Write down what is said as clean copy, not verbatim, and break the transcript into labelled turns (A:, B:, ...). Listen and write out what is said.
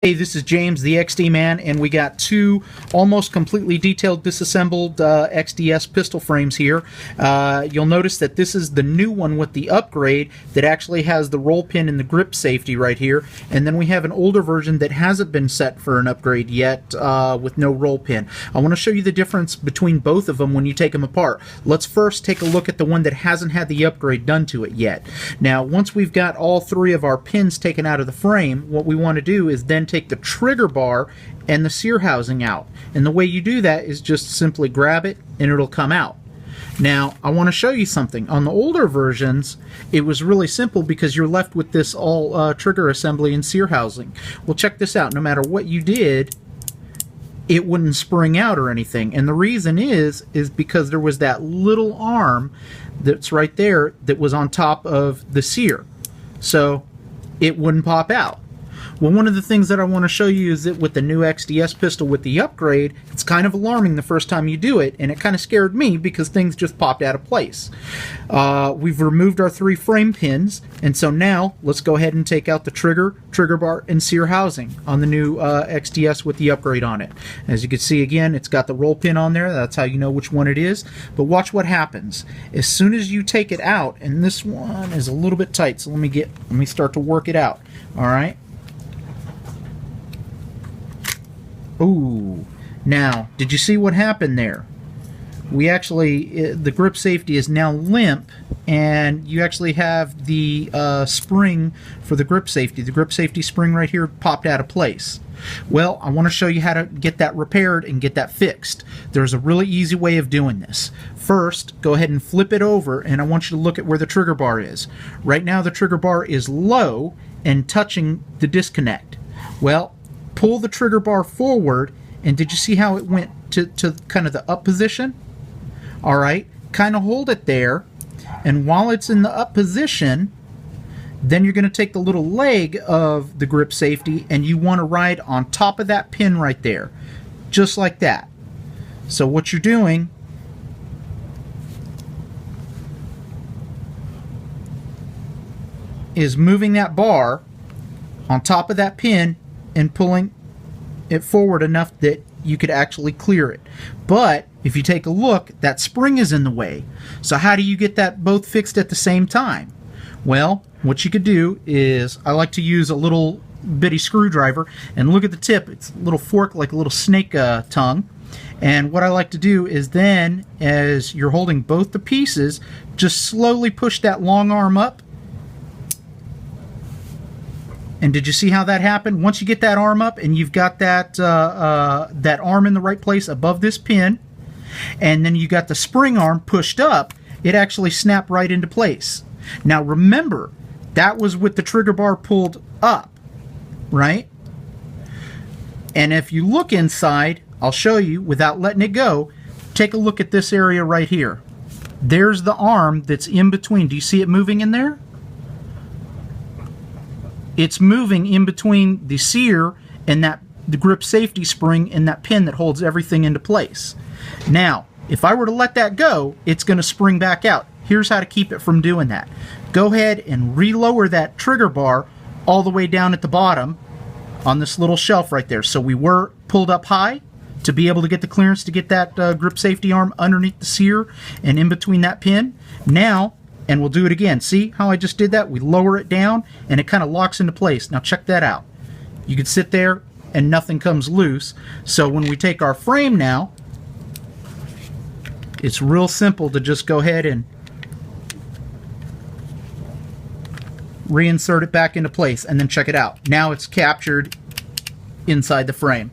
A: Hey, this is James, the XD Man, and we got two almost completely detailed disassembled XDS pistol frames here. You'll notice that this is the new one with the upgrade that actually has the roll pin and the grip safety right here, and then we have an older version that hasn't been set for an upgrade yet with no roll pin. I want to show you the difference between both of them when you take them apart. Let's first take a look at the one that hasn't had the upgrade done to it yet. Now, once we've got all three of our pins taken out of the frame, what we want to do is then take the trigger bar and the sear housing out. And the way you do that is just simply grab it and it'll come out. Now, I want to show you something. On the older versions, it was really simple because you're left with this all trigger assembly and sear housing. Well, check this out. No matter what you did, it wouldn't spring out or anything. And the reason is because there was that little arm that's right there that was on top of the sear. So it wouldn't pop out. Well, one of the things that I want to show you is that with the new XDS pistol with the upgrade, it's kind of alarming the first time you do it, and it kind of scared me because things just popped out of place. We've removed our three frame pins, and so now let's go ahead and take out the trigger bar, and sear housing on the new XDS with the upgrade on it. As you can see, again, it's got the roll pin on there. That's how you know which one it is. But watch what happens. As soon as you take it out, and this one is a little bit tight, so let me start to work it out. All right. Ooh, now, did you see what happened there? We actually, the grip safety is now limp, and you actually have the spring for the grip safety. The grip safety spring right here popped out of place. Well, I want to show you how to get that repaired and get that fixed. There's a really easy way of doing this. First, go ahead and flip it over, and I want you to look at where the trigger bar is. Right now, the trigger bar is low and touching the disconnect. Well, pull the trigger bar forward, and did you see how it went to kind of the up position? All right, kind of hold it there, and while it's in the up position, then you're going to take the little leg of the grip safety and you want to ride on top of that pin right there, just like that. So what you're doing is moving that bar on top of that pin and pulling it forward enough that you could actually clear it. But if you take a look, that spring is in the way. So how do you get that both fixed at the same time? Well, what you could do is, I like to use a little bitty screwdriver, and look at the tip. It's a little fork like a little snake tongue. And what I like to do is then, as you're holding both the pieces, just slowly push that long arm up. And did you see how that happened? Once you get that arm up and you've got that that arm in the right place above this pin, and then you got the spring arm pushed up, it actually snapped right into place. Now remember, that was with the trigger bar pulled up, right? And if you look inside, I'll show you without letting it go. Take a look at this area right here. There's the arm that's in between. Do you see it moving in there? It's moving in between the sear and the grip safety spring and that pin that holds everything into place. Now, if I were to let that go, it's going to spring back out. Here's how to keep it from doing that. Go ahead and relower that trigger bar all the way down at the bottom on this little shelf right there. So we were pulled up high to be able to get the clearance to get that grip safety arm underneath the sear and in between that pin. Now, and we'll do it again. See how I just did that? We lower it down and it kind of locks into place. Now check that out. You can sit there and nothing comes loose. So when we take our frame now, it's real simple to just go ahead and reinsert it back into place, and then check it out. Now it's captured inside the frame.